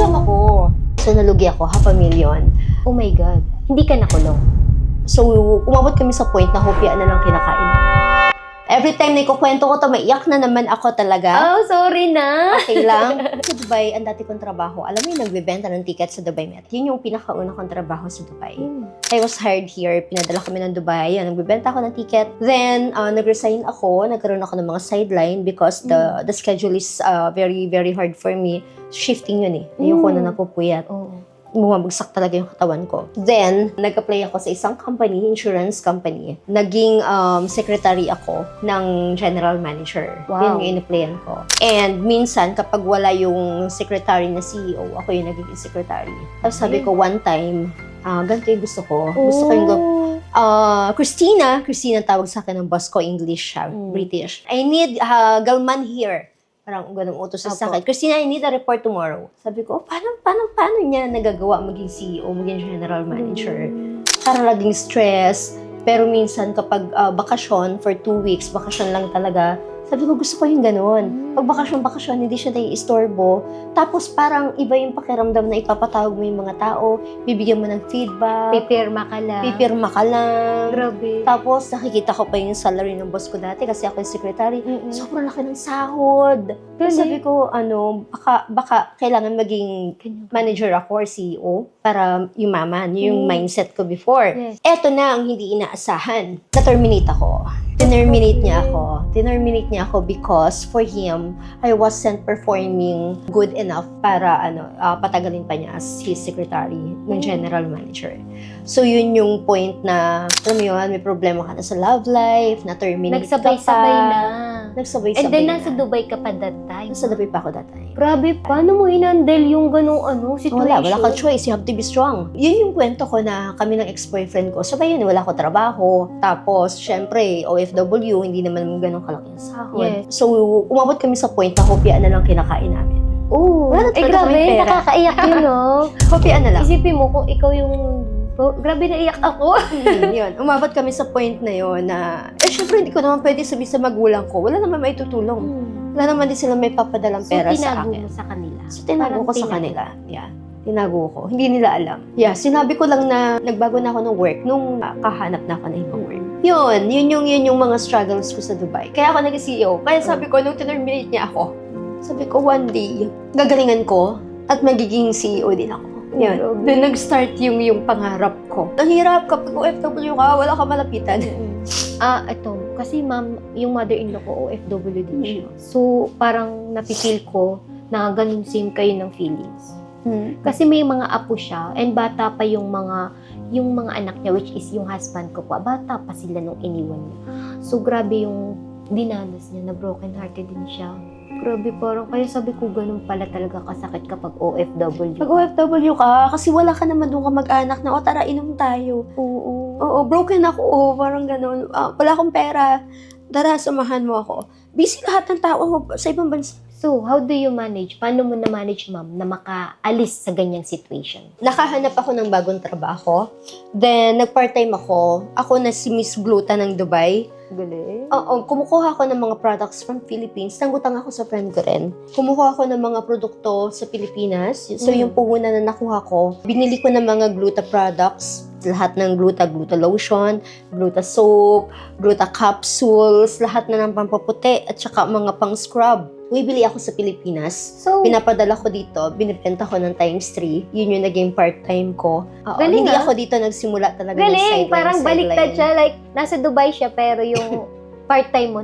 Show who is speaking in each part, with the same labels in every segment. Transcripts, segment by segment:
Speaker 1: lang ako. So, nalugi ako, $500,000.
Speaker 2: Oh my God. Hindi ka nakulong.
Speaker 1: So, umabot kami sa point na hopya na lang kinakain. Every time na ikukwento ko to, maiyak na naman ako talaga.
Speaker 2: Oh, sorry na.
Speaker 1: Okay lang. Sa Dubai, ang dati kong trabaho, alam mo yung nagbebenta ng ticket sa Dubai Met. Yun yung pinakauna kong trabaho sa Dubai. I was hired here, pinadala kami ng Dubai, yan, nagbebenta ako ng ticket. Then, nag-resign ako, nagkaroon ako ng mga sideline because the schedule is very, very hard for me. Shifting yun eh. Ayoko na napupuyat. Bumabagsak talaga yung katawan ko. Then, nag-apply ako sa isang company, insurance company. Naging secretary ako ng general manager.
Speaker 2: Wow.
Speaker 1: Yun yung in-applyan ko. And minsan, kapag wala yung secretary na CEO, ako yung naging secretary. Tapos sabi ko, one time, ganito yung gusto ko. Gusto ko yung Christina tawag sa akin ng boss ko, English siya, British. I need Galman here. Parang ganung utos sa akin. Christina, I need a report tomorrow. Sabi ko, paano niya nagagawa maging CEO, maging general manager? Parang laging stress. Pero minsan kapag bakasyon, for 2 weeks, bakasyon lang talaga, sabi ko, gusto ko yung ganun. Pag bakasyon, hindi siya nai-istorbo. Tapos parang iba yung pakiramdam na ipapatawag mo yung mga tao, bibigyan mo ng feedback.
Speaker 2: Pipirma ka lang.
Speaker 1: Grabe. Tapos nakikita ko pa yung salary ng boss ko dati kasi ako yung secretary. Sobrang laki ng sahod. Tapos sabi ko, baka kailangan maging manager ako or CEO para yumaman. Yung mindset ko before.
Speaker 2: Yes.
Speaker 1: Eto na ang hindi inaasahan. Na-terminate ako. Tinerminate niya ako because for him, I wasn't performing good enough para patagalin pa niya as his secretary ng general manager. So yun yung point na, alam mo yun, may problema ka na sa love life, na-terminate ka pa.
Speaker 2: Nagsabay-sabay na. And then nasa Dubai ka pa that time.
Speaker 1: Nasa Dubai pa ako that time.
Speaker 2: Grabe, paano mo hinandle yung ganung situation?
Speaker 1: Wala kang choice. You have to be strong. Yun yung kwento ko na kami ng ex-boyfriend ko. Sabay yun, wala ko trabaho. Tapos, syempre, OFW, hindi naman ganun kalaki ang sahod.
Speaker 2: Yes.
Speaker 1: So, umabot kami sa point na hopya na lang kinakain namin.
Speaker 2: Wala na talaga kaming pera. Nakakaiyak yun, no?
Speaker 1: Hopya na lang.
Speaker 2: Isipin mo kung ikaw yung... grabe, naiyak ako.
Speaker 1: Yun. Umabot kami sa point na yun na, syempre, hindi ko naman pwede sabihin sa magulang ko. Wala naman may tutulong. Wala naman din sila may papadalang pera sa akin.
Speaker 2: So, tinago mo sa kanila?
Speaker 1: So, tinago ko sa kanila. Yeah. Tinago ko. Hindi nila alam. Yeah, sinabi ko lang na nagbago na ako ng work nung kahanap na ako ng ibang work. Yun yung mga struggles ko sa Dubai. Kaya ako nag-CEO. Kaya sabi ko, nung tinerminate niya ako, sabi ko, one day, gagalingan ko at magiging CEO din ako. Yun. Then nag-start yung pangarap ko. Nahirap kapag OFW ka, wala ka malapitan.
Speaker 2: Ito. Kasi ma'am, yung mother-in-law ko, OFW din siya. So, parang napipil ko na ganun same kayo ng feelings. Kasi may mga apo siya, and bata pa yung mga anak niya, which is yung husband ko pa. Bata pa sila nung iniwan niya. So, grabe yung dinanas niya, na broken-hearted din siya. Grabe, parang kaya sabi ko ganun pala talaga kasakit kapag OFW.
Speaker 1: Pag OFW ka, kasi wala ka naman doon ka mag-anak na, tara, inom tayo. Oo, broken ako, parang ganun. Wala akong pera, tara, samahan mo ako. Busy lahat ng tao sa ibang bansa.
Speaker 2: So, how do you manage? Paano mo na-manage, ma'am, na makaalis sa ganyang situation?
Speaker 1: Nakahanap ako ng bagong trabaho. Then, nag-part-time ako. Ako na si Miss Gluta ng Dubai.
Speaker 2: Galing.
Speaker 1: Oo, kumukuha ako ng mga products from Philippines. Nangutang ako sa friend ko rin. Kumukuha ako ng mga produkto sa Pilipinas. So, yung puhunan na nakuha ko, binili ko ng mga Gluta products. Lahat ng Gluta lotion, Gluta soap, Gluta capsules, lahat na ng pampaputi, at saka mga pang-scrub. Bumibili ako sa Pilipinas. So, pinapadala ko dito, binibenta ko ng ×3. Yun yung naging part-time ko.
Speaker 2: Galing,
Speaker 1: hindi ako dito nagsimula talaga ng sideline.
Speaker 2: Parang baliktad siya. Like, nasa Dubai siya, pero yung part-time mo,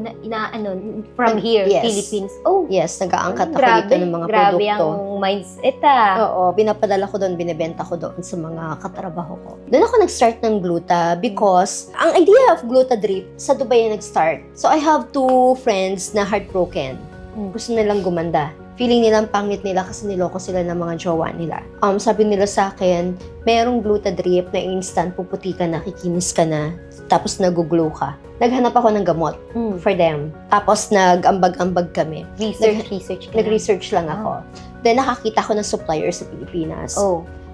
Speaker 2: from here,
Speaker 1: Yes.
Speaker 2: Philippines.
Speaker 1: Yes, nag-aangkat ako dito ng mga
Speaker 2: grabe
Speaker 1: produkto.
Speaker 2: ang mindset,
Speaker 1: Oo, pinapadala ko doon, binibenta ko doon sa mga katrabaho ko. Doon ako nag-start ng Gluta because ang idea of Gluta Drip sa Dubai yung nag-start. So, I have 2 friends na heartbroken. Gusto nilang gumanda. Feeling nilang pangit nila kasi niloko sila ng mga jowa nila. Sabi nila sa akin, merong Gluta Drip na instant, puputi ka na, kikinis ka na, tapos nag-glow ka. Naghanap ako ng gamot for them. Tapos nag-ambag-ambag kami. Nag-research lang ako. Then nakakita ko ng supplier sa Pilipinas.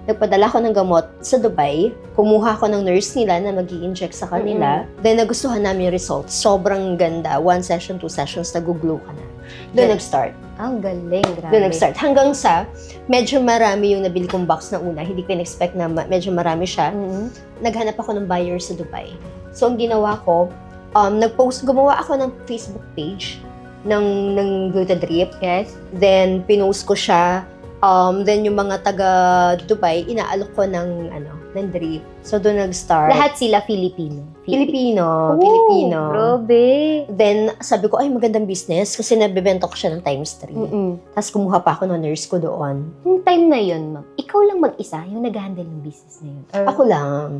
Speaker 1: Nagpadala ko ng gamot sa Dubai. Kumuha ko ng nurse nila na mag-i-inject sa kanila. Then nagustuhan namin yung results. Sobrang ganda. 1 session, 2 sessions, nag-glow ka na. Doon nag-start.
Speaker 2: Ang galing, grabe.
Speaker 1: Doon nag-start. Hanggang sa, medyo marami yung nabili kong box na una. Hindi ko in-expect na medyo marami siya. Naghanap ako ng buyer sa Dubai. So, ang ginawa ko, gumawa ako ng Facebook page ng Gluta Drip.
Speaker 2: Yes.
Speaker 1: Then, pinost ko siya. Then, yung mga taga Dubai, inaalok ko ng drip. So, doon nag-start.
Speaker 2: Lahat sila Filipino.
Speaker 1: Filipino.
Speaker 2: Grabe.
Speaker 1: Then, sabi ko, ay, magandang business kasi nabibenta ko siya ng times 3. Tapos, kumuha pa ako ng nurse ko doon.
Speaker 2: Yung time na yun, ma'am, ikaw lang mag-isa yung nag-handle ng business na yun? Or...
Speaker 1: Ako lang.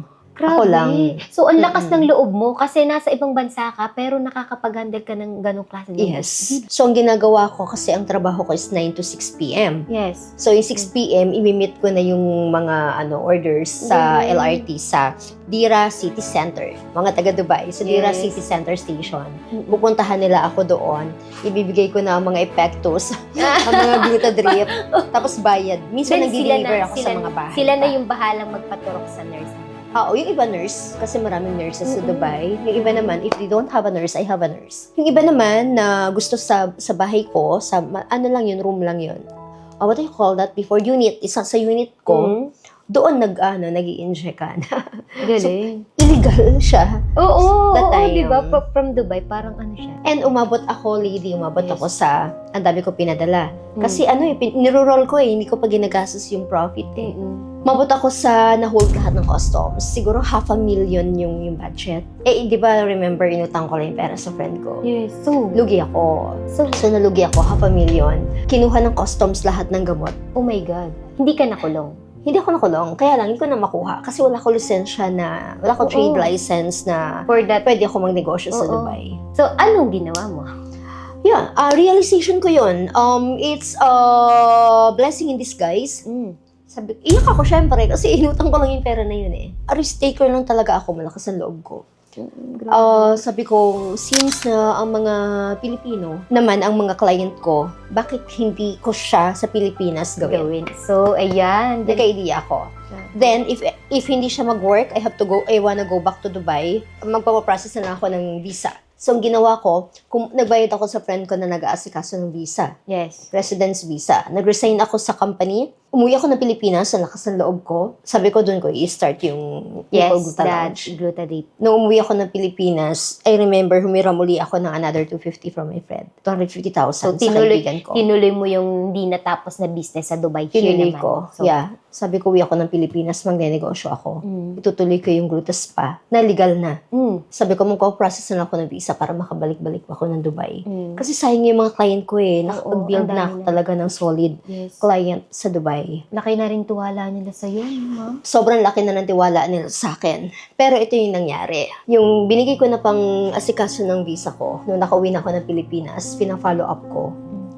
Speaker 2: Grabe.
Speaker 1: Ako lang.
Speaker 2: So, ang lakas ng loob mo kasi nasa ibang bansa ka pero nakakapag-handle ka ng ganong klase ng
Speaker 1: Yes. So, ang ginagawa ko kasi ang trabaho ko is 9 to 6 p.m.
Speaker 2: Yes.
Speaker 1: So, yung 6 p.m., imimit ko na yung mga orders sa LRT sa Dira City Center. Mga taga Dubai. Sa Dira City Center Station. Pupuntahan nila ako doon. Ibibigay ko na ang mga epektos, ang mga Gluta Drip, tapos bayad. Minsan nag-deliver ako sa mga bahay.
Speaker 2: Sila na yung bahalang magpaturok sa nurse.
Speaker 1: Oo, yung iba nurse, kasi maraming nurses sa Dubai. Yung iba naman, if they don't have a nurse, I have a nurse. Yung iba naman na gusto sa bahay ko, lang yun, room lang yun. What do you call that? Before unit, isa sa unit ko, doon nag-i-inject ka na.
Speaker 2: Galing.
Speaker 1: So, illegal siya.
Speaker 2: Oo,
Speaker 1: time.
Speaker 2: diba? From Dubai, parang ano siya.
Speaker 1: And umabot ako ako sa, ang dami ko pinadala. Kasi niro-roll ko hindi ko pa ginagastos yung profit eh. Mabot ako sa na-hold lahat ng customs. Siguro 500,000 yung budget. Di ba, remember, inutang ko lang yung pera sa friend ko.
Speaker 2: Yes. So,
Speaker 1: Lugi ako.
Speaker 2: So,
Speaker 1: nalugi ako, 500,000. Kinuha ng customs lahat ng gamot.
Speaker 2: oh my God. Hindi ka nakulong.
Speaker 1: Hindi ako nakulong, kaya lang hindi ko na makuha. Kasi wala ko lisensya na, wala ko trade license na
Speaker 2: For that.
Speaker 1: pwede ako magnegosyo sa Dubai.
Speaker 2: So, anong ginawa mo?
Speaker 1: Yeah, realization ko yun. It's a blessing in disguise. Sabi, iyak ako syempre kasi inutang ko lang yung pera na yun eh. A risk taker lang talaga ako, malakas ang loob ko. Sabi ko, since na ang mga Pilipino naman ang mga client ko, bakit hindi ko siya sa Pilipinas gawin?
Speaker 2: So, ayan.
Speaker 1: Nagka-idea ako. Then, if hindi siya mag-work, I wanna go back to Dubai, magpapaprocess na lang ako ng visa. So, ang ginawa ko, nagbayad ako sa friend ko na nag-aasikaso ng visa.
Speaker 2: Yes.
Speaker 1: Residence visa. Nag-resign ako sa company. Umuwi ako ng Pilipinas, sa lakas ng loob ko. Sabi ko, doon ko i-start yung
Speaker 2: Gluta Drip.
Speaker 1: Nung umuwi ako ng Pilipinas, I remember, humiram uli ako ng another 250 from my friend. 250,000
Speaker 2: So,
Speaker 1: sa kaibigan ko.
Speaker 2: tinuloy mo yung hindi natapos na business sa Dubai.
Speaker 1: Tinuloy
Speaker 2: naman.
Speaker 1: ko.
Speaker 2: So,
Speaker 1: Yeah. Sabi ko, uwi ako ng Pilipinas, magnenegosyo ako. Itutuloy ko yung Gluta Spa na legal na. Sabi ko, magko-process na ako ng visa para makabalik-balik ako ng Dubai. Kasi sayang yung mga client ko eh. Nakapag-build na ako talaga ng solid client sa Dubai.
Speaker 2: Laki na rin tuwala nila sa'yo, ma'am.
Speaker 1: Sobrang laki na ng tiwala nila sa akin. Pero ito yung nangyari. Yung binigay ko na pang asikaso ng visa ko, nung nakauwi na ako ng Pilipinas, pina-follow up ko.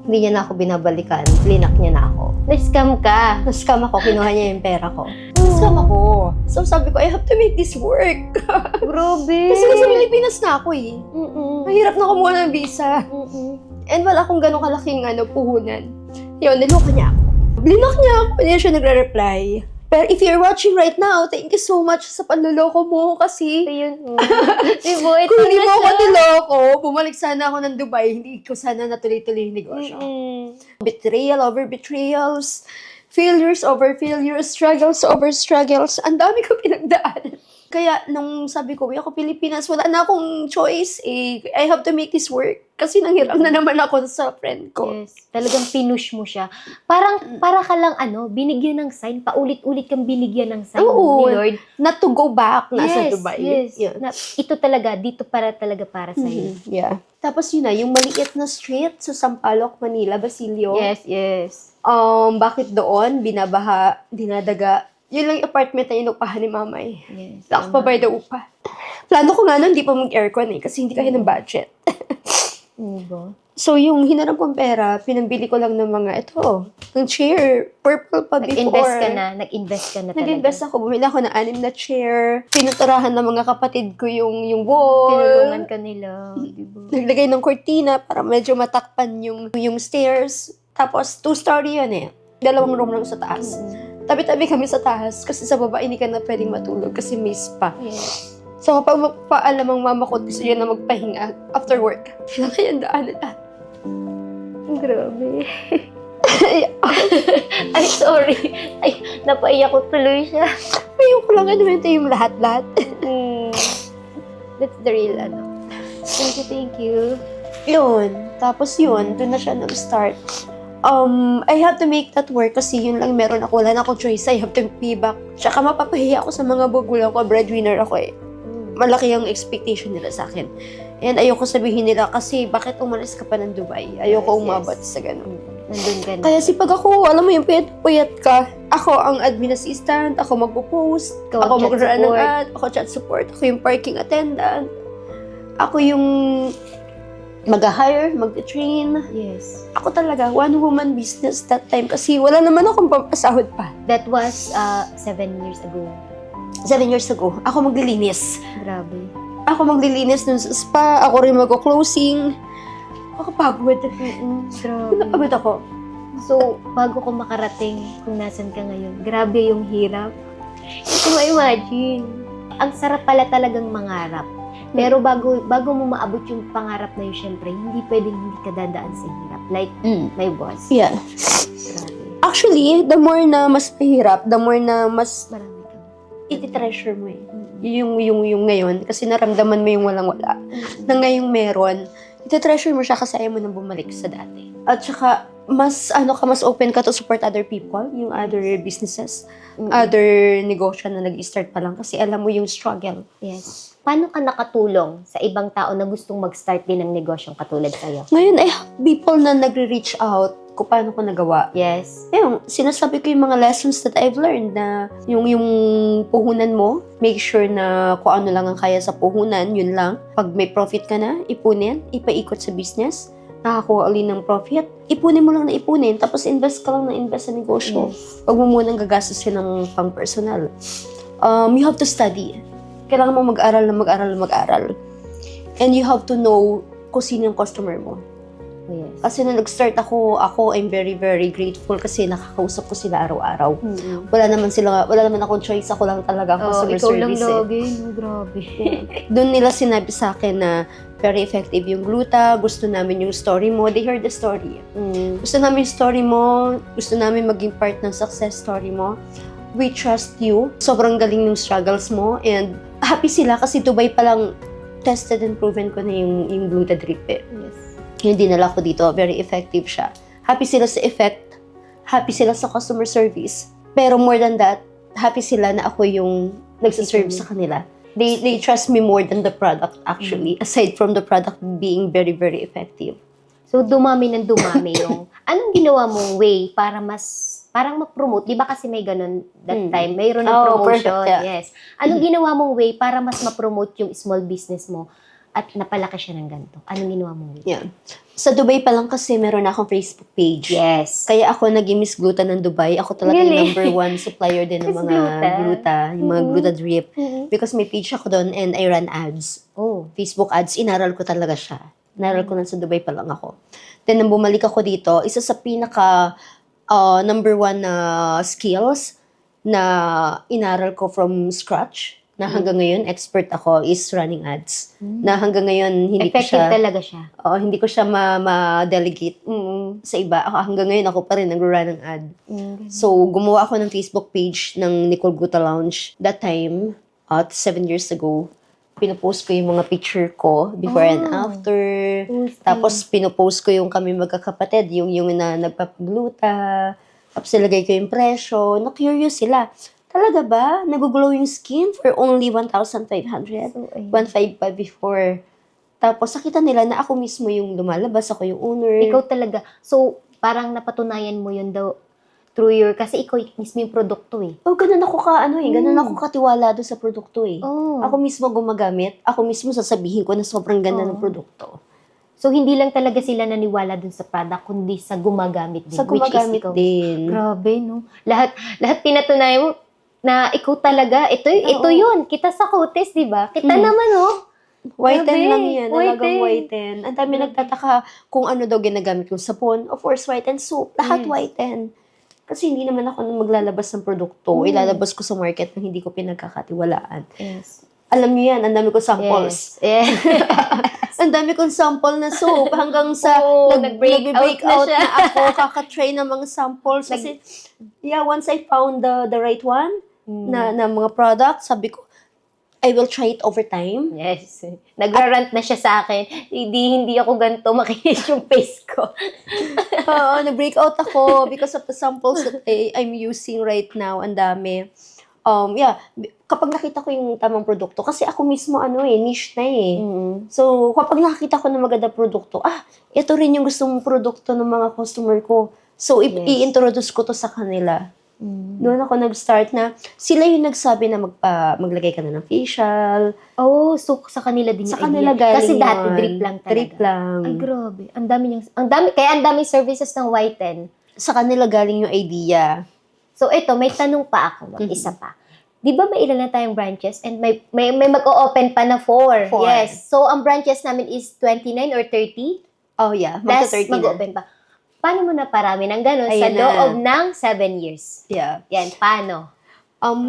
Speaker 1: Hindi niya na ako binabalikan, linak niya na ako.
Speaker 2: Na-scam ka.
Speaker 1: Na-scam ako, kinuha niya yung pera ko. Na-scam ako. So sabi ko, I have to make this work.
Speaker 2: Grabe.
Speaker 1: Kasi nasa Pilipinas na ako eh. Mahirap na kumuha ng visa. And wala akong ganong kalaking puhunan. Yun, niloka niya ako. Blinak niya ako, hindi siya nagre-reply. Pero if you're watching right now, thank you so much sa panluloko mo kasi
Speaker 2: Ayun. Diba, ito
Speaker 1: kung hindi
Speaker 2: na
Speaker 1: mo ako
Speaker 2: siya.
Speaker 1: niloko, bumalik sana ako ng Dubai, hindi ko sana natuloy-tuloy yung negosyo. Betrayal over betrayals, failures over failures, struggles over struggles. Ang dami ko pinagdaan. Kaya nung sabi ko, ako Pilipinas, wala na akong choice eh. I have to make this work. Kasi nanghiram na naman ako sa friend ko.
Speaker 2: Yes. Talagang pinush mo siya. Para ka lang binigyan ng sign, paulit-ulit kang binigyan ng sign
Speaker 1: Oo.
Speaker 2: ni Lord.
Speaker 1: Not to go back na sa Dubai.
Speaker 2: Yes.
Speaker 1: Yun.
Speaker 2: Ito talaga, dito talaga para sa'yo.
Speaker 1: Yeah. Tapos yun na, yung maliit na street sa Sampaloc, Manila, Basilio.
Speaker 2: Yes.
Speaker 1: Bakit doon, binabaha, dinadaga. Yun lang yung apartment na inupahan ni Mamay.
Speaker 2: Yes.
Speaker 1: Lakas pa bayad ang upa. Plano ko nga nun, hindi pa mag-aircon kasi hindi kaya ng budget.
Speaker 2: Diba?
Speaker 1: So, yung hinaram kong pera, pinambili ko lang ng mga, ng chair, purple pa before.
Speaker 2: Nag-invest ka na talaga.
Speaker 1: Nag-invest ako, bumili ako ng 6 na chair, pinuturahan ng mga kapatid ko yung wall.
Speaker 2: Tinulungan ka nila, diba?
Speaker 1: Naglagay ng cortina para medyo matakpan yung stairs. Tapos, 2-story yun eh. 2 room lang sa taas. Tabi-tabi kami sa taas kasi sa baba hindi ka na pwedeng matulog kasi may spa.
Speaker 2: Yes.
Speaker 1: So, kapag magpaalam ang mama ko, gusto niya na magpahinga after work. Sila kaya ang daan nila.
Speaker 2: Grabe. Ay, sorry. Ay, napaiyak ko tuloy siya.
Speaker 1: Ayoko lang inuwento yung lahat-lahat.
Speaker 2: That's the real, Thank you.
Speaker 1: Yun. Tapos yun, doon na siya nag-start. I have to make that work kasi yun lang meron ako. Wala na akong choice. I have to pay back. Tsaka mapapahiya ako sa mga magulang ko. Breadwinner ako eh. Malaki ang expectation nila sa akin. And ayoko sabihin nila kasi bakit umalis ka pa ng Dubai? Ayoko umabot sa ganun.
Speaker 2: Nandun ka na.
Speaker 1: Kaya pag ako, alam mo yung puyat ka, ako ang admin assistant, ako magpo-post, ako mag-run ng ad, ako chat support, ako yung parking attendant, ako yung mag-hire, mag-train.
Speaker 2: Yes.
Speaker 1: Ako talaga, one-woman business that time kasi wala naman akong pampasahod pa.
Speaker 2: That was 7 years ago.
Speaker 1: 7 years ago, ako maglilinis.
Speaker 2: Grabe.
Speaker 1: Ako maglilinis dun sa spa, ako rin mag-closing. Ako pagod.
Speaker 2: Grabe.
Speaker 1: Napagod ako.
Speaker 2: So, bago ko makarating kung nasan ka ngayon, grabe yung hirap. Hindi mo imagine. Ang sarap pala talagang mangarap. Pero bago mo maabot yung pangarap na yun, syempre, hindi pwedeng hindi ka dadaan sa hirap. Like, my boss.
Speaker 1: Yeah.
Speaker 2: Grabe.
Speaker 1: Actually, the more na mas mahirap, the more na mas
Speaker 2: Marami ka.
Speaker 1: iti-treasure mo eh. Yung ngayon, kasi naramdaman mo yung walang-wala. Na ngayong meron, iti-treasure mo siya kasi ayaw mo nang bumalik sa dati. At saka, mas open ka to support other people, yung other businesses, other negosyo na nag-start pa lang kasi alam mo yung struggle.
Speaker 2: Yes. Paano ka nakatulong sa ibang tao na gustong mag-start din ng negosyong katulad sa'yo?
Speaker 1: Ngayon, I have people na nagre-reach out kung paano ko nagawa.
Speaker 2: Yes.
Speaker 1: Yung sinasabi ko yung mga lessons that I've learned na yung puhunan mo, make sure na kung ano lang ang kaya sa puhunan, yun lang. Pag may profit ka na, ipunin, ipaikot sa business, nakakuha ulit ng profit, ipunin mo lang na ipunin, tapos invest ka lang na invest sa negosyo.
Speaker 2: Yes.
Speaker 1: Huwag mo munang gagastusin ng pang-personal. You have to study. Kailangan mo mag-aral. And you have to know kung sino yung customer mo.
Speaker 2: Yes.
Speaker 1: Kasi nung nag-start ako, I'm very, very grateful kasi nakakausap ko sila araw-araw. Wala naman akong choice. Ako lang talaga ang customer
Speaker 2: ikaw
Speaker 1: service.
Speaker 2: lang lagi. Grabe.
Speaker 1: Doon nila sinabi sa akin na very effective yung gluta, gusto namin yung story mo. They heard the story. Gusto namin yung story mo, gusto namin maging part ng success story mo. We trust you. Sobrang galing ng struggles mo and happy sila kasi Dubai pa lang tested and proven ko na yung gluta drip eh.
Speaker 2: Yes.
Speaker 1: Yung dinala ko dito, very effective siya. Happy sila sa effect, happy sila sa customer service. Pero more than that, happy sila na ako yung nagsaserve sa kanila. They trust me more than the product actually, aside from the product being very, very effective.
Speaker 2: So, dumami yung... Anong ginawa mong way para parang ma-promote? Di ba kasi may ganun that time? Mayroon ng promotion.
Speaker 1: Perfect, yeah.
Speaker 2: Yes. Anong ginawa mong way para mas ma-promote yung small business mo at napalaki siya ng ganito? Anong ginawa mong way?
Speaker 1: Yeah. Sa Dubai pa lang kasi meron na akong Facebook page.
Speaker 2: Yes.
Speaker 1: Kaya ako naging Miss Gluta ng Dubai. Ako talaga yung number 1 supplier din ng
Speaker 2: Miss
Speaker 1: mga gluta, yung mga gluta drip. Because may page ako doon and I run ads.
Speaker 2: Oh.
Speaker 1: Facebook ads, inaral ko talaga siya. Inaral ko na sa Dubai pa lang ako. Then, nang bumalik ako dito, isa sa pinaka number 1 na skills na inaral ko from scratch, na hanggang ngayon, expert ako, is running ads. Na hanggang ngayon, hindi
Speaker 2: Effective
Speaker 1: ko siya...
Speaker 2: talaga siya.
Speaker 1: hindi ko siya ma-delegate sa iba. Hanggang ngayon, ako pa rin nag-run ng ad. So, gumawa ako ng Facebook page ng Nicole Guta Lounge. That time, 7 years ago, pinopost ko yung mga picture ko before and after. Tapos, pinopost ko yung kami magkakapatid, yung na nagpapagluta. Tapos, nilagay ko yung presyo. Na-curious sila. Talaga ba? Nag-glow yung skin for only 1,500?
Speaker 2: So,
Speaker 1: 1,500 before. Tapos, nakita nila na ako mismo yung lumalabas, ako yung owner.
Speaker 2: Ikaw talaga. So, parang napatunayan mo yun daw through your, kasi ikaw mismo yung produkto eh.
Speaker 1: Ganun ako ganun ako katiwala doon sa produkto eh.
Speaker 2: Oh.
Speaker 1: Ako mismo gumagamit, ako mismo sasabihin ko na sobrang ganda ng produkto.
Speaker 2: So, hindi lang talaga sila naniwala dun sa product, kundi sa gumagamit din.
Speaker 1: Sa gumagamit
Speaker 2: which is ikaw.
Speaker 1: din.
Speaker 2: Grabe, no? Lahat pinatunayan mo na ikaw talaga, ito yun. Kita sa Cotes, di ba? Kita naman, no?
Speaker 1: Whiten
Speaker 2: Grabe,
Speaker 1: lang yan. Talagang
Speaker 2: whiten.
Speaker 1: whiten. Ang dami nagtataka kung ano daw ginagamit yung sapon. Of course, whiten soap. Lahat
Speaker 2: Yes.
Speaker 1: whiten. Kasi hindi naman ako maglalabas ng produkto. Ilalabas ko sa market na hindi ko pinagkakatiwalaan.
Speaker 2: Yes.
Speaker 1: Alam niyo yan, ang dami kong samples.
Speaker 2: Yes.
Speaker 1: Ang dami kong sample na soap hanggang sa
Speaker 2: nag-break
Speaker 1: out
Speaker 2: out na siya.
Speaker 1: na ako, kakatry ng mga samples. Kasi, once I found the right one na mga product, sabi ko, I will try it over time.
Speaker 2: Yes. Nagra-rant na siya sa akin. Hindi ako ganito makinis yung face ko.
Speaker 1: Oo, nag-break out ako because of the samples that I'm using right now. Ang dami. Kapag nakita ko yung tamang produkto, kasi ako mismo, niche na eh. So, kapag nakita ko na maganda produkto, ito rin yung gusto mong produkto ng mga customer ko. So, i-introduce ko to sa kanila. Doon ako nag-start na, sila yung nagsabi na maglagay ka na ng facial.
Speaker 2: Oh, so sa kanila din
Speaker 1: Sa
Speaker 2: yung
Speaker 1: kanila
Speaker 2: idea.
Speaker 1: galing
Speaker 2: Kasi dati
Speaker 1: yun.
Speaker 2: drip lang talaga.
Speaker 1: Drip lang.
Speaker 2: Ay, grabe. Kaya ang daming services ng Whiten.
Speaker 1: Sa kanila galing yung idea.
Speaker 2: So, ito, may tanong pa ako. Isa pa. Di ba may ilan na tayong branches and may mag-o-open pa na 4?
Speaker 1: Four.
Speaker 2: Yes. So, ang branches namin is 29 or 30?
Speaker 1: Oh yeah,
Speaker 2: Plus,
Speaker 1: magka-30 na.
Speaker 2: mag-open pa. Paano mo na parami ng gano'n sa
Speaker 1: Ayan na.
Speaker 2: loob ng 7 years?
Speaker 1: Yeah.
Speaker 2: Yan, paano?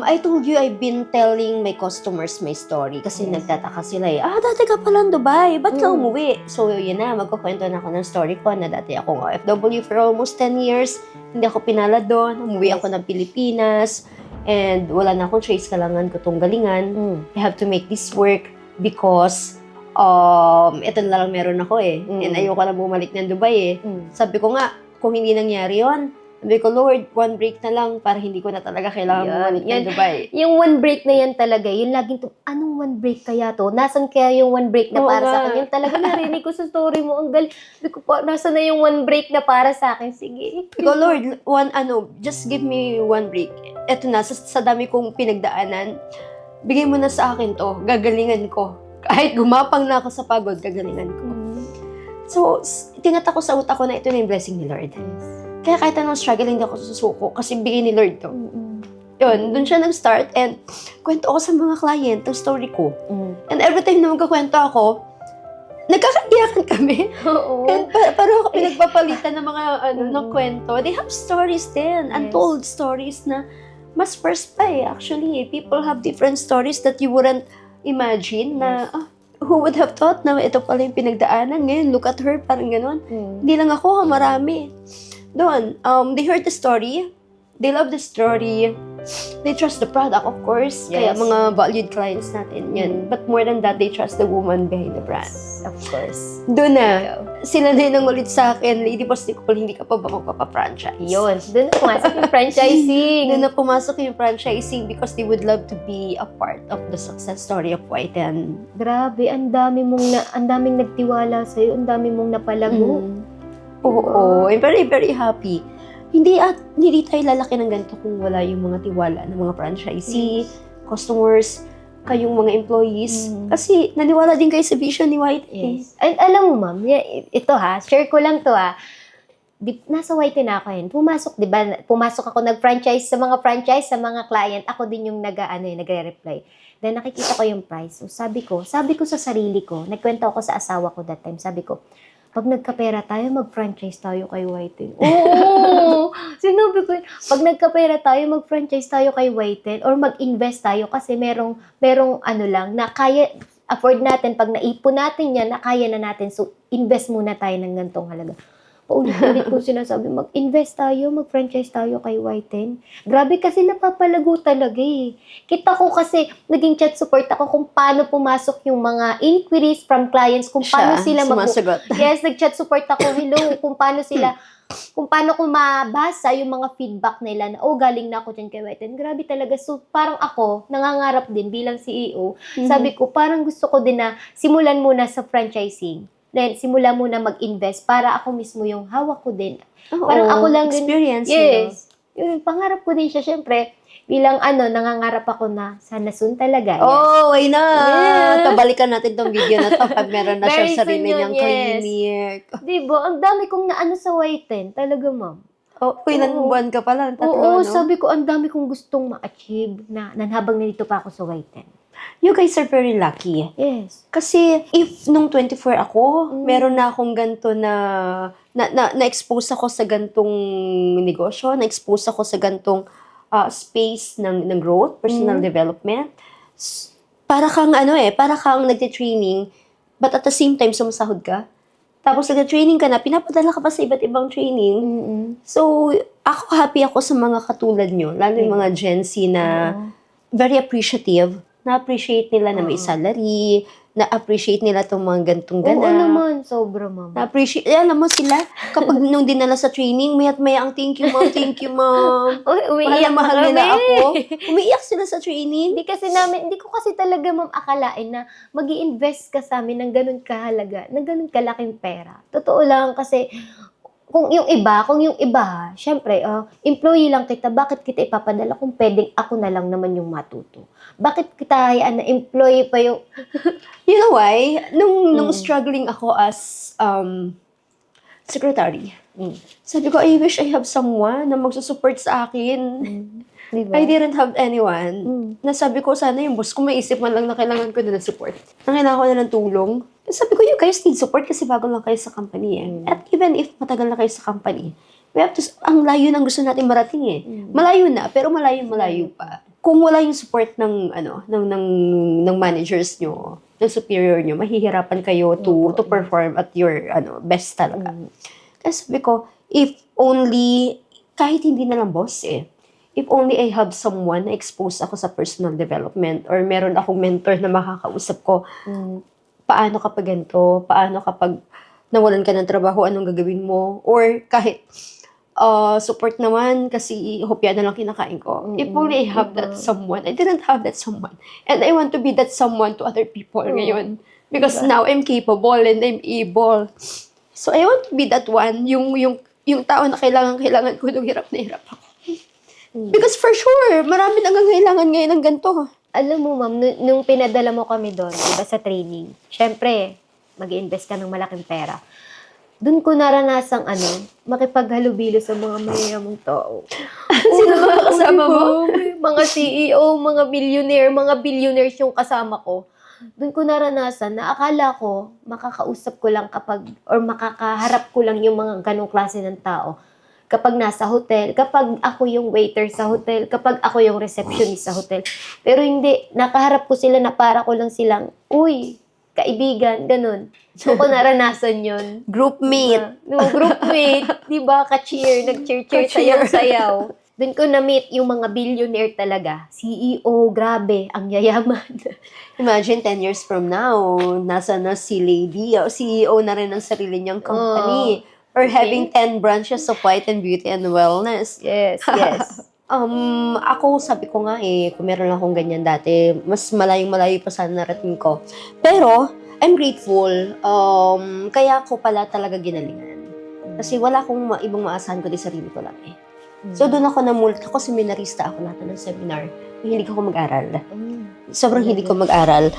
Speaker 1: I told you I've been telling my customers my story kasi nagtataka sila dati ka pala ng Dubai, ba't ka umuwi? So yun na, magkukwento na ako ng story ko na dati akong OFW for almost 10 years, hindi ako pinala doon, umuwi ako ng Pilipinas, and wala na akong trace, kailangan ko tong galingan. I have to make this work because ito na lang meron ako and ayoko na bumalik ng Dubai Sabi ko nga, kung hindi nangyari yon, sabi ko, Lord, one break na lang para hindi ko na talaga kailangan bumalik ng Dubai.
Speaker 2: Yung one break na yan talaga, yun laging anong one break kaya to? Nasan kaya yung one break na para sa akin? Yung talaga narinig ko sa story mo, ang galing. Sabi ko pa, nasan na yung one break na para sa akin? Sige.
Speaker 1: Sabi ko, Lord, just give me one break. Eto na, sa dami kong pinagdaanan, bigay mo na sa akin to, gagalingan ko. Kahit gumapang na ako sa pagod, gagalingan ko. So, tinatak ko sa utak ko na ito na yung blessing ni Lord. Kaya kahit anong struggle, hindi ako susuko kasi bigay ni Lord to. Yun, dun siya nag-start and kwento ako sa mga client, ang story ko. And every time na magkakwento ako, nagkakaiyakan kami.
Speaker 2: Oo.
Speaker 1: And parang ako pinagpapalitan ng mga ng kwento. They have stories din, untold stories na mas first pa actually. People have different stories that you wouldn't imagine na, who would have thought na ito pala yung pinagdaanan ngayon, look at her, parang gano'n. Hindi lang ako, marami. Doon, they heard the story, they love the story, they trust the product, of course, kaya mga valued clients natin yan. But more than that, they trust the woman behind the brand.
Speaker 2: Of course.
Speaker 1: Doon na, sila na yung nangulit sa akin, Lady Boss Nicole, hindi ka pa ba magpapa-franchise?
Speaker 2: Yun, doon na pumasok yung franchising.
Speaker 1: Doon na pumasok yung franchising because they would love to be a part of the success story of Whiten.
Speaker 2: Grabe, ang daming nagtiwala sa'yo, ang dami mong napalago.
Speaker 1: Oo, I'm very, very happy. Hindi tayo lalaki ng ganito kung wala yung mga tiwala ng mga franchisee, customers, kayong mga employees. Kasi naniwala din kayo sa vision ni White.
Speaker 2: Yes. And alam mo, ma'am, ito share ko lang to nasa White na ako yun. Pumasok ako nag-franchise sa mga client. Ako din yung nagre-reply. Then nakikita ko yung price. So sabi ko sa sarili ko, nagkwento ako sa asawa ko that time. Sabi ko, pag nagkapera tayo, mag-franchise tayo kay Whiten. Oo! Sinabi ko yun. Pag nagkapera tayo, mag-franchise tayo kay Whiten or mag-invest tayo kasi merong na kaya, afford natin. Pag naipon natin yan, na kaya na natin. So, invest muna tayo ng gantong halaga. Paulit-ulit ko sinasabi, mag-invest tayo, mag-franchise tayo kay Whiten. Grabe kasi napapalago talaga Kita ko kasi, naging chat support ako kung paano pumasok yung mga inquiries from clients, kung paano sila
Speaker 1: sumasagot.
Speaker 2: Yes, nag-chat support ako, hello, kung paano ko mabasa yung mga feedback nila na, galing na ako dyan kay Whiten. Grabe talaga. So, parang ako, nangangarap din bilang CEO. Sabi ko, parang gusto ko din na simulan muna sa franchising. Then, simula muna mag-invest para ako mismo yung hawak ko din. Parang ako lang din.
Speaker 1: Experience.
Speaker 2: Yes. Yun, pangarap ko din siya, syempre. Bilang nangangarap ako na sana soon talaga.
Speaker 1: Why not? Pabalikan natin tong video na to pag meron na siya sarili niyang clinic.
Speaker 2: Diba? Ang dami kong naano sa Whiten. Talaga, ma'am.
Speaker 1: Ilan buwan ka pala?
Speaker 2: Oo, sabi ko, ang dami kong gustong ma-achieve na habang nandito pa ako sa Whiten.
Speaker 1: You guys are very lucky.
Speaker 2: Yes.
Speaker 1: Kasi if nung 24 ako, meron na akong ganito na-expose ako sa gantong negosyo, na-expose ako sa gantong space ng growth, personal development. para kang nagte-training, but at the same time, sumasahod ka. Tapos nagte-training ka na, pinapadala ka pa sa iba't ibang training. So, happy ako sa mga katulad nyo, lalo yung mga Gen Z na very appreciative, na-appreciate nila na may salary, na-appreciate nila itong mga gantong
Speaker 2: Oo
Speaker 1: ganap.
Speaker 2: naman, sobra, ma'am.
Speaker 1: Na-appreciate, alam mo sila, kapag nung dinala sa training, maya ang thank you, ma'am.
Speaker 2: Umiiyak
Speaker 1: Mahal
Speaker 2: na
Speaker 1: nila
Speaker 2: kami.
Speaker 1: ako. Umiiyak sila sa training.
Speaker 2: Hindi ko kasi talaga, ma'am, akalain na mag-i-invest ka sa amin ng ganun kahalaga, ng ganun kalaking pera. Totoo lang kasi, kung yung iba, syempre, employee lang kita, bakit kita ipapadala kung pwedeng ako na lang naman yung matuto? Bakit kita hayaan na employee pa yung...
Speaker 1: You know why? Nung struggling ako as secretary, sabi ko, I wish I have someone na magsusupport sa akin.
Speaker 2: Diba?
Speaker 1: I didn't have anyone. Nasabi ko, sana yung boss ko maisip man lang na kailangan ko na ng support. Kailangan ko na ng tulong. Sabi ko, you guys need support kasi bago lang kayo sa company eh. At even if matagal na kayo sa company, we have to, ang layo ng gusto natin marating eh. Malayo na, pero malayo pa. Kung wala yung support ng managers nyo, ng superior nyo, mahihirapan kayo to perform at your best talaga. Kaya sabi ko, if only, kahit hindi na lang boss eh, if only I have someone na expose ako sa personal development or meron akong mentor na makakausap ko, paano kapag ganito, paano kapag nawalan ka ng trabaho, anong gagawin mo, or kahit support naman kasi hopya na lang kinakain ko. If only I have that someone. I didn't have that someone. And I want to be that someone to other people ngayon. Because now I'm capable and I'm able. So I want to be that one, yung tao na kailangan ko nung hirap na hirap ako. Because for sure, marami nangangailangan ngayon ng ganito.
Speaker 2: Alam mo, ma'am, nung pinadala mo kami doon, diba, sa training, syempre, mag-invest ka ng malaking pera. Doon ko naranasang makipaghalubilo sa mga mayayamang tao.
Speaker 1: Sino mga kasama mo?
Speaker 2: Mga CEO, mga billionaires yung kasama ko. Doon ko naranasan na akala ko, makakausap ko lang makakaharap ko lang yung mga ganong klase ng tao. Kapag nasa hotel, kapag ako yung waiter sa hotel, kapag ako yung receptionist sa hotel. Pero hindi, nakaharap ko sila na para ko lang silang, uy, kaibigan, ganun. So, ko naranasan yun.
Speaker 1: Groupmate.
Speaker 2: Groupmate. Diba? Ka-cheer. Nag-cheer-cheer, sayaw-sayaw. Doon ko na-meet yung mga billionaire talaga. CEO, grabe, ang yayaman.
Speaker 1: Imagine 10 years from now, nasa na si lady, CEO na rin ng sarili niyang company. Or having 10 branches of white and beauty and wellness.
Speaker 2: Yes.
Speaker 1: Ako, sabi ko nga kung meron lang akong ganyan dati, mas malayong-malayo pa sana narating ko. Pero, I'm grateful. Kaya ko pala talaga ginalingan. Kasi wala akong ibang maasahan ko di sarili ko lang eh. So, doon ako ako seminarista ako lahat ng seminar. Hindi ako mag-aral. Sobrang hindi ko mag-aral.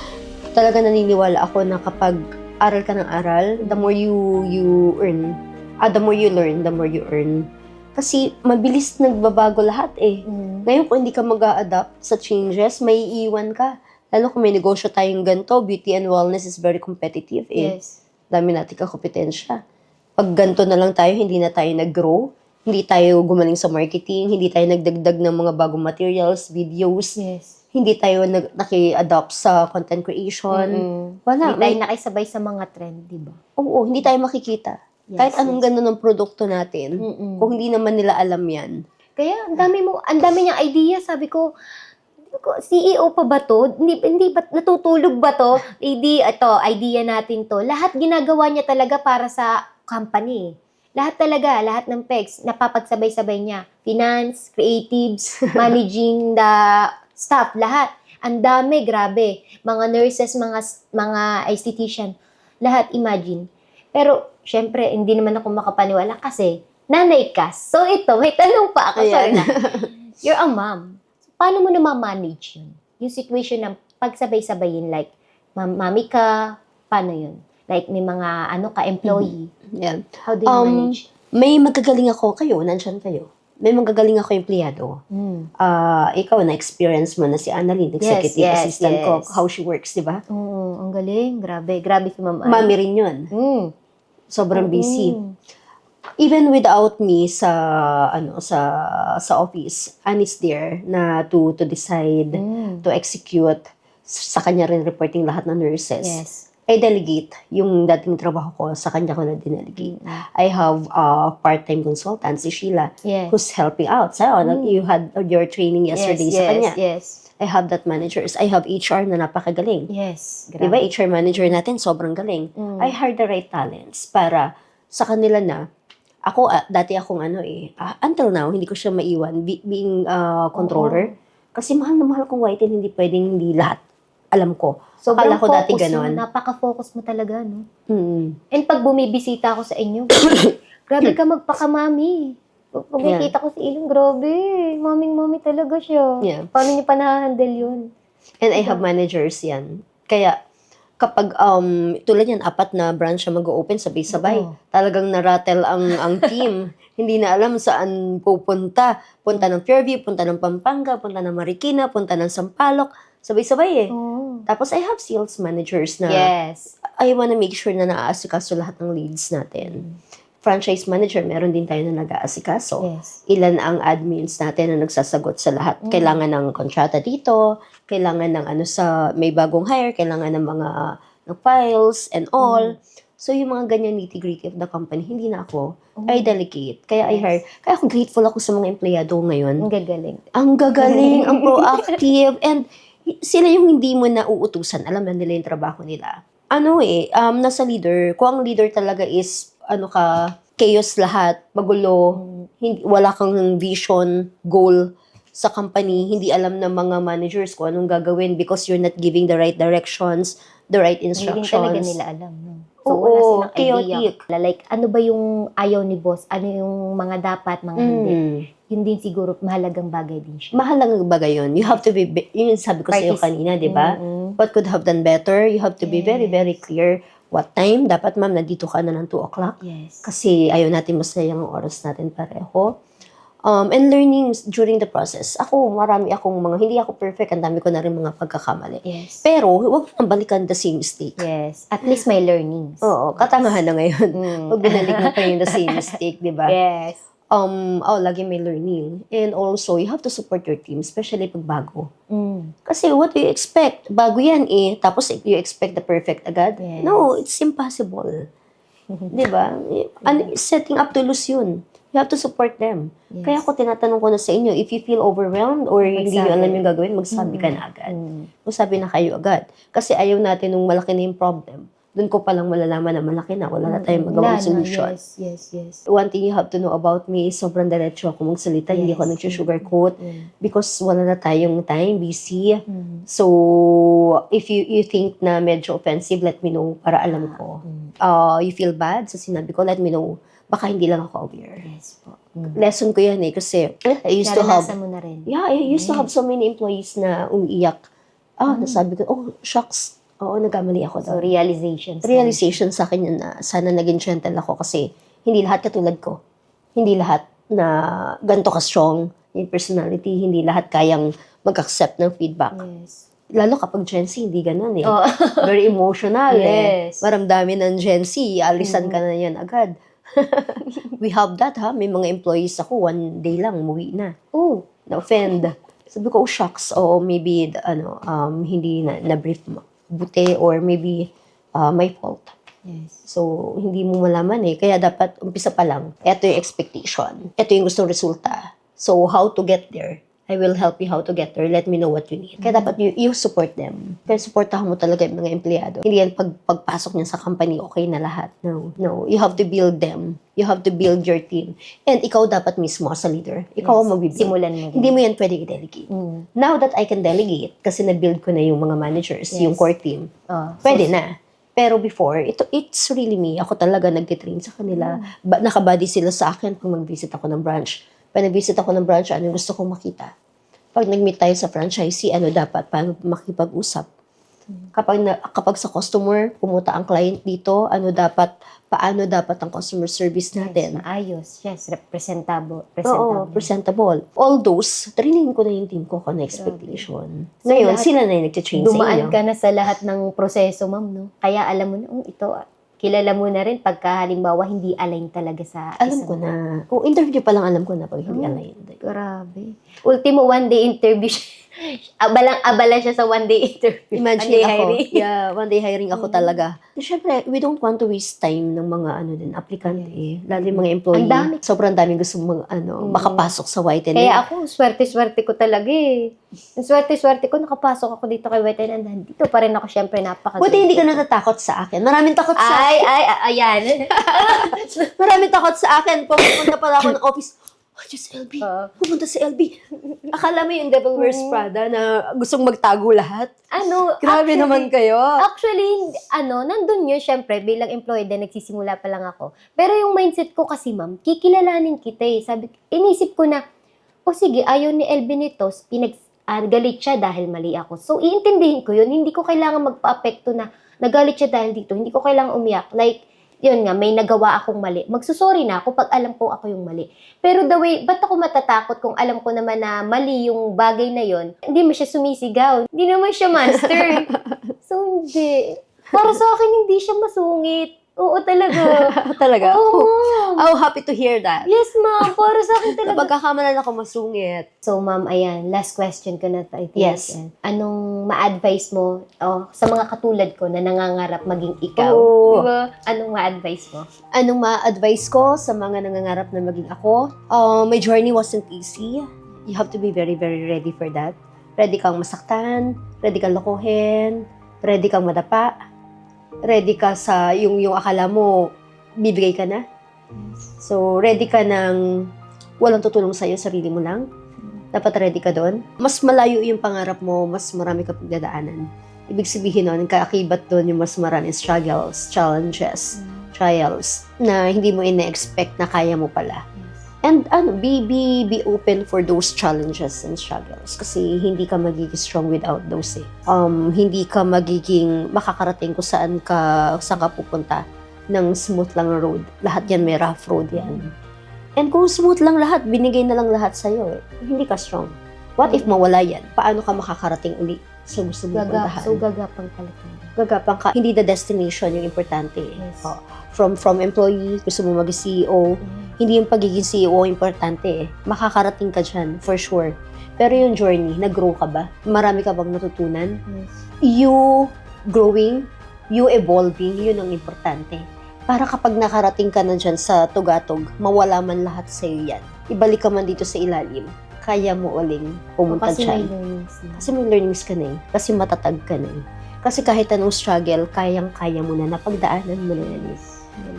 Speaker 1: Talaga naniniwala ako na kapag aral ka ng aral, the more you earn. The more you learn, the more you earn. Kasi mabilis nagbabago lahat eh. Ngayon kung hindi ka mag-a-adapt sa changes, may iiwan ka. Lalo kung may negosyo tayong ganito, beauty and wellness is very competitive eh.
Speaker 2: Yes.
Speaker 1: Dami natin kakompetensya. Pag ganito na lang tayo, hindi na tayo nag-grow. Hindi tayo gumaling sa marketing. Hindi tayo nagdagdag ng mga bagong materials, videos.
Speaker 2: Yes.
Speaker 1: Hindi tayo naki-adopt sa content creation. Wala.
Speaker 2: Hindi tayo nakisabay sa mga trend, diba?
Speaker 1: Oo, hindi tayo makikita.
Speaker 2: Yes,
Speaker 1: Kahit anong ganda ng produkto natin, kung hindi naman nila alam yan.
Speaker 2: Kaya, ang dami niyang idea. Sabi ko, CEO pa ba to? Hindi ba, natutulog ba to? Idea natin to. Lahat ginagawa niya talaga para sa company. Lahat ng pegs, napapagsabay-sabay niya. Finance, creatives, managing the staff, lahat. Ang dami, grabe. Mga nurses, mga esthetician, lahat, imagine. Pero, syempre, hindi naman ako makapaniwala kasi nanay ka. So, ito, may tanong pa ako. Sorry na. You're a mom. Paano mo na ma-manage yun? Yung situation ng pagsabay-sabayin, like, mami ka, paano yun? Like, may mga, employee.
Speaker 1: Yeah.
Speaker 2: How do you manage?
Speaker 1: May magagaling ako, nandyan kayo. May magagaling ako empleyado. Ikaw, na-experience mo na si Annalyn, executive assistant ko, how she works, di ba?
Speaker 2: Oo, ang galing. Grabe si Ma'am Ann.
Speaker 1: Mami rin yun. Sobrang busy. Even without me sa office, Ann is there na to decide, to execute. sa kanya rin reporting lahat ng nurses.
Speaker 2: Yes.
Speaker 1: I delegate yung dating trabaho ko, sa kanya ko na dinelegate. I have a part-time consultant, si Sheila,
Speaker 2: Yes.
Speaker 1: who's helping out. So, you had your training yesterday sa kanya.
Speaker 2: Yes.
Speaker 1: I have that managers. I have HR na napakagaling.
Speaker 2: Yes.
Speaker 1: Di ba, HR manager natin, sobrang galing. I hired the right talents para sa kanila na, ako, dati akong until now, hindi ko siya maiwan, being controller. Kasi mahal na mahal kong white and hindi pwedeng hindi lahat. Alam ko.
Speaker 2: Sobrang
Speaker 1: Akala ko dati
Speaker 2: focus
Speaker 1: ganon.
Speaker 2: mo, napaka-focus mo talaga, no?
Speaker 1: Mm.
Speaker 2: And pag bumibisita ako sa inyo, grabe ka magpakamami. Pag nakikita ko si Ilon, grabe. Maming-mami talaga siya.
Speaker 1: Yeah.
Speaker 2: Paano niyo pa na-handle yun?
Speaker 1: And I have managers yan. Kaya, kapag, tulad yan, 4 na branch na mag-open, sabay-sabay.
Speaker 2: Oo.
Speaker 1: Talagang narattle ang team. Hindi na alam saan pupunta. Punta ng Fairview, punta ng Pampanga, punta ng Marikina, punta ng Sampaloc. Sabay-sabay eh. Tapos I have sales managers na
Speaker 2: Yes.
Speaker 1: I wanna make sure na naaasikaso lahat ng leads natin. Franchise manager, meron din tayo na nag-aasikaso.
Speaker 2: Yes.
Speaker 1: Ilan ang admins natin na nagsasagot sa lahat. Kailangan ng kontrata dito, kailangan ng may bagong hire, kailangan ng mga ng files and all. So yung mga ganyan nitty-gritty of the company, hindi na ako. I delegate. Kaya I hire. Kaya ako grateful ako sa mga empleyado ngayon.
Speaker 2: Ang gagaling.
Speaker 1: Ang gagaling, ang proactive, and sila yung hindi mo na uutusan. Alam na nila yung trabaho nila. Nasa leader, kung ang leader talaga is, chaos lahat, magulo, wala kang vision, goal sa company, hindi alam ng mga managers kung anong gagawin because you're not giving the right directions, the right
Speaker 2: Hindi rin
Speaker 1: instructions.
Speaker 2: talaga nila alam. No? So,
Speaker 1: Oo,
Speaker 2: wala silang
Speaker 1: chaotic.
Speaker 2: idea. Like, ano ba yung ayaw ni boss? Ano yung mga dapat, mga hindi? Yun din siguro, mahalagang bagay din siya.
Speaker 1: Mahalagang bagay yun. You have to be, yun yung sabi ko sa iyo kanina, di ba? What could have done better? You have to be very, very clear what time. Dapat, ma'am, nandito ka na ng 2 o'clock.
Speaker 2: Yes.
Speaker 1: Kasi ayaw natin masayang ang oras natin pareho. And learning during the process. Marami akong hindi ako perfect. Ang dami ko na rin mga pagkakamali.
Speaker 2: Yes.
Speaker 1: Pero, huwag nang balikan the same mistake.
Speaker 2: Yes. At least may learnings.
Speaker 1: Oo, katangahan na ngayon. Huwag binalik mo pa yung the same mistake, di ba?
Speaker 2: Yes.
Speaker 1: Lagi may learning. And also, you have to support your team, especially pag bago. Kasi what do you expect? Bago yan tapos you expect the perfect agad?
Speaker 2: Yes.
Speaker 1: No, it's impossible. Diba? Setting up to lose yun. You have to support them.
Speaker 2: Yes.
Speaker 1: Kaya ako tinatanong ko na sa inyo, if you feel overwhelmed or hindi nyo alam yung gagawin, magsabi ka na agad. Magsabi na kayo agad. Kasi ayaw natin nung malaki na yung problem. Doon ko palang malalaman na malaki na. Wala na tayong magawang solution.
Speaker 2: Yes.
Speaker 1: One thing you have to know about me is sobrang diretso ako magsalita. Hindi ako nag-sugarcoat. Because wala na tayong time, busy. So, if you think na medyo offensive, let me know para alam ko. You feel bad sa sinabi ko, let me know. Baka hindi lang ako aware.
Speaker 2: Yes po.
Speaker 1: Lesson ko yan kasi I used to have...
Speaker 2: Naranasan mo na rin.
Speaker 1: Yeah, I used to have so many employees na umiiyak. Nasabi ko, shucks. Oo, nagkamali ako
Speaker 2: So,
Speaker 1: doon.
Speaker 2: realization
Speaker 1: Sa akin yun na sana naging gentle ako kasi hindi lahat katulad ko. Hindi lahat na ganito ka-strong yung personality. Hindi lahat kayang mag-accept ng feedback.
Speaker 2: Yes.
Speaker 1: Lalo kapag Gen Z, hindi ganun eh.
Speaker 2: Oh.
Speaker 1: Very emotional
Speaker 2: Yes.
Speaker 1: Maramdami ng Gen Z, alisan ka na yan agad. We have that May mga employees ako, 1 day lang, umuwi na. Na-offend. Sabi ko, shucks. O maybe, hindi na-brief buti or maybe my fault.
Speaker 2: Yes.
Speaker 1: So, hindi mo malaman Kaya dapat, umpisa pa lang, ito yung expectation. Ito yung gustong resulta. So, how to get there? I will help you how to get there. Let me know what you need. Kaya dapat you support them. Kaya supportahan mo talaga yung mga empleyado. Hindi yan pagpasok niya sa company, okay na lahat. No. You have to build them. You have to build your team. And ikaw dapat mismo as a leader. Ikaw ang magbibuild.
Speaker 2: Simulan mo.
Speaker 1: Hindi mo yan pwede i-delegate. Now that I can delegate, kasi na-build ko na yung mga managers, yung core team, pwede na. Pero before, it's really me. Ako talaga nag-train sa kanila. Nakabody sila sa akin pag mag-visit ako ng branch. Pag nag-visit ako ng branch, ano gusto kong makita? Pag nag-meet tayo sa franchisee, ano dapat? Paano makipag-usap? Kapag sa customer, pumunta ang client dito, paano dapat ang customer service natin?
Speaker 2: Maayos. Yes, presentable.
Speaker 1: Oo, presentable. All those, training ko na yung team ko na expectation. Ngayon, sila na yung nag-train sa inyo.
Speaker 2: Dumaan ka na sa lahat ng proseso, ma'am, no? Kaya alam mo na, ito, kilala mo na rin pagka halimbawa hindi align talaga sa
Speaker 1: Alam ko na. Kung interview pa lang alam ko na pag hindi aligned.
Speaker 2: Grabe. Ultimo one day interview Abalang-abala siya sa one-day interview.
Speaker 1: Imagine
Speaker 2: One-day
Speaker 1: ako.
Speaker 2: hiring.
Speaker 1: Yeah, one day hiring ako talaga. Siyempre, we don't want to waste time ng mga applicant eh. Lalo yung mga employee.
Speaker 2: Ang dami.
Speaker 1: Sobrang daming gusto makapasok sa White and
Speaker 2: Kaya ako, swerte-swerte ko talaga eh. Ang swerte-swerte ko, nakapasok ako dito kay White and nandito pa rin ako syempre
Speaker 1: Buti hindi ka natatakot sa akin. Maraming takot sa akin.
Speaker 2: Ayan.
Speaker 1: Maraming takot sa akin. Pumunta pala ako ng office. Oh, Diyos, LB. Pumunta si LB. Akala mo yung Devil Wears Prada na gustong magtago lahat? Grabe
Speaker 2: Actually,
Speaker 1: naman kayo.
Speaker 2: Actually, nandun yun, syempre, bilang employee din, nagsisimula pa lang ako. Pero yung mindset ko kasi, ma'am, kikilalanin kita eh. Inisip ko na, sige, ayaw ni LB nito, galit siya dahil mali ako. So, iintindihin ko yun. Hindi ko kailangan magpa-apekto na nagalit siya dahil dito. Hindi ko kailangan umiyak. Like, yun nga, may nagawa akong mali. Magsusorry na ako pag alam ko ako yung mali. Pero the way, ba't ako matatakot kung alam ko naman na mali yung bagay na yun? Hindi mo siya sumisigaw. Hindi naman siya monster. So, hindi. Para sa akin, hindi siya masungit. Oo, talaga.
Speaker 1: Talaga?
Speaker 2: Oo.
Speaker 1: Oh, happy to hear that.
Speaker 2: Yes, ma'am. Para sa akin talaga.
Speaker 1: Pagkakamalan ako masungit.
Speaker 2: So, ma'am, ayan. Last question ko na tayo.
Speaker 1: Yes.
Speaker 2: Anong ma-advise mo sa mga katulad ko na nangangarap maging ikaw?
Speaker 1: Oo.
Speaker 2: Diba? Anong ma-advise mo?
Speaker 1: Anong ma-advise ko sa mga nangangarap na maging ako? My journey wasn't easy. You have to be very, very ready for that. Ready kang masaktan, ready kang lokohin, ready kang madapa, ready ka sa yung akala mo bibigay ka na. So, ready ka ng walang tutulong sa'yo, sarili mo lang. Dapat ready ka doon. Mas malayo yung pangarap mo, mas marami ka pagdadaanan. Ibig sabihin nun, kaakibat doon yung mas maraming struggles, challenges, trials, na hindi mo ina-expect na kaya mo pala. And be open for those challenges and struggles. Kasi hindi ka magiging strong without those eh. Hindi ka magiging makakarating kung saan ka pupunta ng smooth lang road. Lahat yan may rough road yan. And kung smooth lang lahat, binigay na lang lahat sa'yo eh. Hindi ka strong. What if mawala yan? Paano ka makakarating uli sa gusto mong puntahan?
Speaker 2: So, gagapang talaga.
Speaker 1: Gagapang ka. Hindi the destination yung importante eh.
Speaker 2: Yes.
Speaker 1: From employee, gusto mo maging CEO, hindi yung pagiging CEO importante eh. Makakarating ka dyan, for sure. Pero yung journey, nag-grow ka ba? Marami ka bang natutunan?
Speaker 2: Yes.
Speaker 1: You growing, you evolving, yun ang importante. Para kapag nakarating ka na dyan sa tugatog, mawala man lahat sa'yo yan. Ibalik ka man dito sa ilalim, kaya mo uling pumunta
Speaker 2: Kasi
Speaker 1: dyan.
Speaker 2: may learnings na.
Speaker 1: Kasi may learnings ka na eh. Kasi matatag ka na eh. Kasi kahit anong struggle, kayang-kaya mo na, napagdaanan mo na yan eh.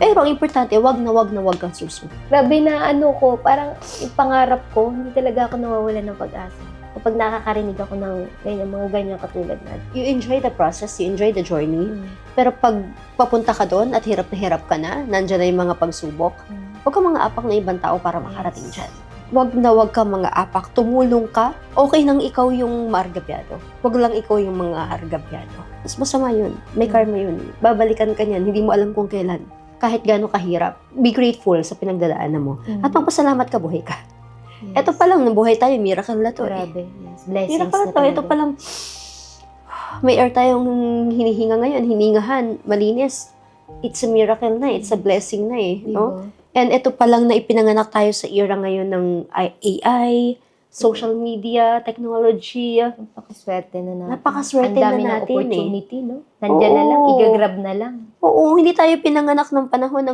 Speaker 1: Pero ang importante, wag na wag kang susunod.
Speaker 2: Grabe na ko, parang yung pangarap ko, hindi talaga ako nawawala ng pag-asa. Kapag nakakarinig ako ng mga ganyan katulad natin.
Speaker 1: You enjoy the process, you enjoy the journey. Pero pag papunta ka doon at hirap ka na, nandyan na yung mga pagsubok, huwag kang mga apak na ibang tao para makarating dyan. Wag kang mga apak, tumulong ka, okay nang ikaw yung maargabyado. Wag lang ikaw yung mga argabyado. Mas masama yun, may karma yun. Babalikan ka niyan, hindi mo alam kung kailan. Kahit gano'ng kahirap, be grateful sa pinagdadaanan mo. At magpasalamat ka, buhay ka.
Speaker 2: Yes.
Speaker 1: Ito pa lang, nabuhay tayo, miracle na to.
Speaker 2: Grabe. Yes. Blessings
Speaker 1: Miracle na to,
Speaker 2: talaga.
Speaker 1: ito pa lang. May air tayong hinihinga ngayon, hiningahan, malinis. It's a miracle na, it's a blessing na eh. No? And ito pa lang na ipinanganak tayo sa era ngayon ng AI, social media, technology.
Speaker 2: Napakaswerte na natin.
Speaker 1: Napakaswerte
Speaker 2: Ang dami
Speaker 1: na
Speaker 2: ng
Speaker 1: natin
Speaker 2: opportunity, no? Nandiyan na lang,
Speaker 1: Oo.
Speaker 2: igagrab na lang.
Speaker 1: Oo, hindi tayo pinanganak ng panahon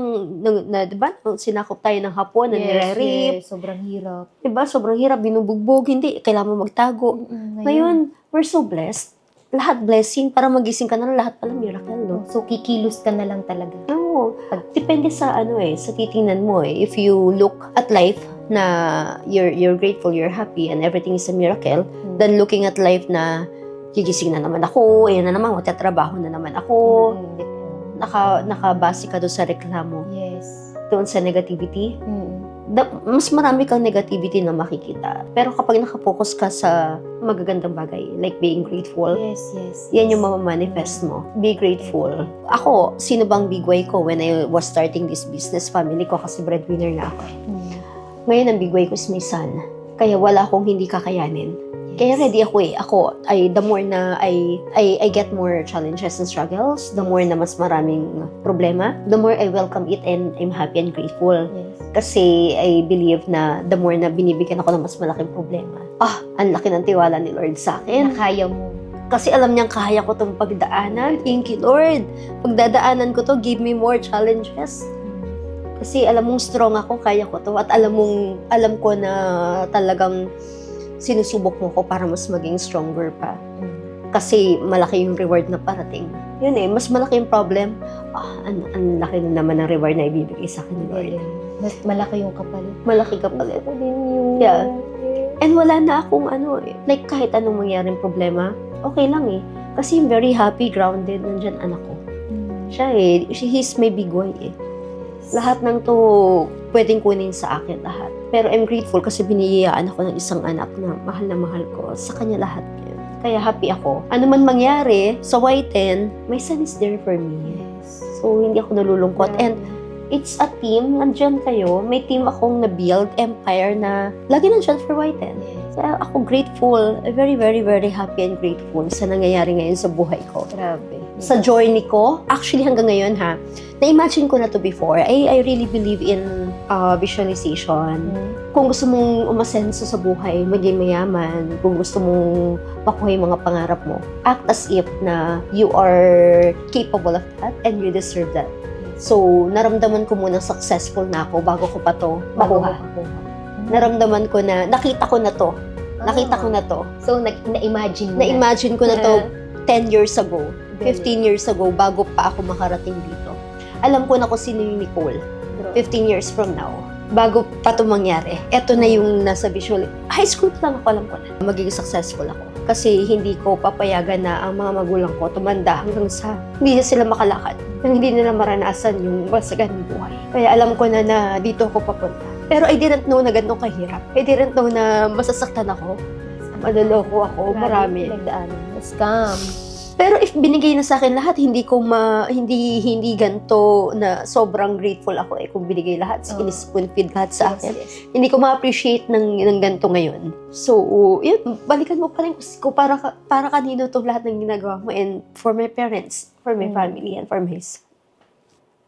Speaker 1: diba? Sinakop tayo ng hapon, na nire-rape.
Speaker 2: Yes, sobrang hirap.
Speaker 1: Diba? Sobrang hirap, binubugbog, hindi, kailangan mo magtago. Ngayon, we're so blessed. Lahat blessing, para magising ka na lahat pala miracle, no?
Speaker 2: So, kikilos ka na lang talaga.
Speaker 1: Oo. Depende sa sa titingnan mo eh. If you look at life na you're grateful, you're happy, and everything is a miracle, then looking at life na gigising na naman ako, ayan na naman, magtatrabaho na naman ako, nakabase ka doon sa reklamo,
Speaker 2: Yes.
Speaker 1: doon sa negativity, mas marami kang negativity na makikita. Pero kapag nakapokus ka sa magagandang bagay, like being grateful, yan yung mamamanifest mo. Be grateful. Ako, sino bang bigway ko when I was starting this business? Family ko, kasi breadwinner na ako. Ngayon, ang bigway ko is my son. Kaya wala akong hindi kakayanin. Kaya ready ako eh. The more na I get more challenges and struggles, the more na mas maraming problema, the more I welcome it and I'm happy and grateful.
Speaker 2: Yes.
Speaker 1: Kasi I believe na the more na binibigyan ako ng mas malaking problema, ang laki ng tiwala ni Lord sa akin.
Speaker 2: Na kaya mo.
Speaker 1: Kasi alam niyang kaya ko itong pagdaanan. Thank you, Lord. Pagdadaanan ko to, give me more challenges. Kasi alam mong strong ako, kaya ko to. At alam ko na talagang sinusubok mo ko para mas maging stronger pa. Kasi malaki yung reward na parating. Yun mas malaki yung problem. Ang laki na naman ng reward na ibibigay sa akin ni Lord.
Speaker 2: Mas malaki yung kapalit.
Speaker 1: Malaki kapalit.
Speaker 2: Gusto ko din yung...
Speaker 1: Yeah. And wala na akong like kahit anong mangyaring problema, okay lang Kasi I'm very happy, grounded, nandyan anak ko. Siya he's my big boy Lahat ng to, pwedeng kunin sa akin lahat. Pero I'm grateful kasi biniyayaan ako ng isang anak na mahal ko. Sa kanya lahat yun. Kaya happy ako. Ano man mangyari, sa Y10, my son is there for me. So, hindi ako nalulungkot. And it's a team, nandyan kayo. May team akong na-build, empire na lagi nandyan for Y10. Kaya ako grateful, very, very, very happy and grateful sa nangyayari ngayon sa buhay ko.
Speaker 2: Grabe.
Speaker 1: Sa journey ko, actually hanggang ngayon na-imagine ko na to before. I really believe in visualization. Kung gusto mong umasenso sa buhay, maging mayaman, kung gusto mong makuha yung mga pangarap mo, act as if na you are capable of that and you deserve that. So, naramdaman ko muna successful na ako bago ko pa to makuha. Naramdaman ko na, nakita ko na to. Nakita ko na to.
Speaker 2: So, na-imagine mo
Speaker 1: Na-imagine ko na to 10 years ago, 15 years ago, bago pa ako makarating dito. Alam ko na kung sino yung Nicole, 15 years from now. Bago pa ito mangyari. Ito na yung nasa visual. High school pa lang ako, alam ko na. Magiging successful ako. Kasi hindi ko papayagan na ang mga magulang ko tumanda hanggang sa hindi na sila makalakad. Hindi nila maranasan yung masaganang buhay. Kaya alam ko na dito ako papunta. Pero I didn't know na ganito kahirap. I didn't know na masasaktan ako. Maloloko ako. Marami.
Speaker 2: Scam.
Speaker 1: Pero if binigay na sa akin lahat, hindi ganito na sobrang grateful ako kung binigay lahat, spoon feed lahat sa akin. Hindi ko ma-appreciate ng ganito ngayon. So, yun, balikan mo pa rin ko para kanino to lahat ng ginagawa mo and for my parents, for my family, and for myself.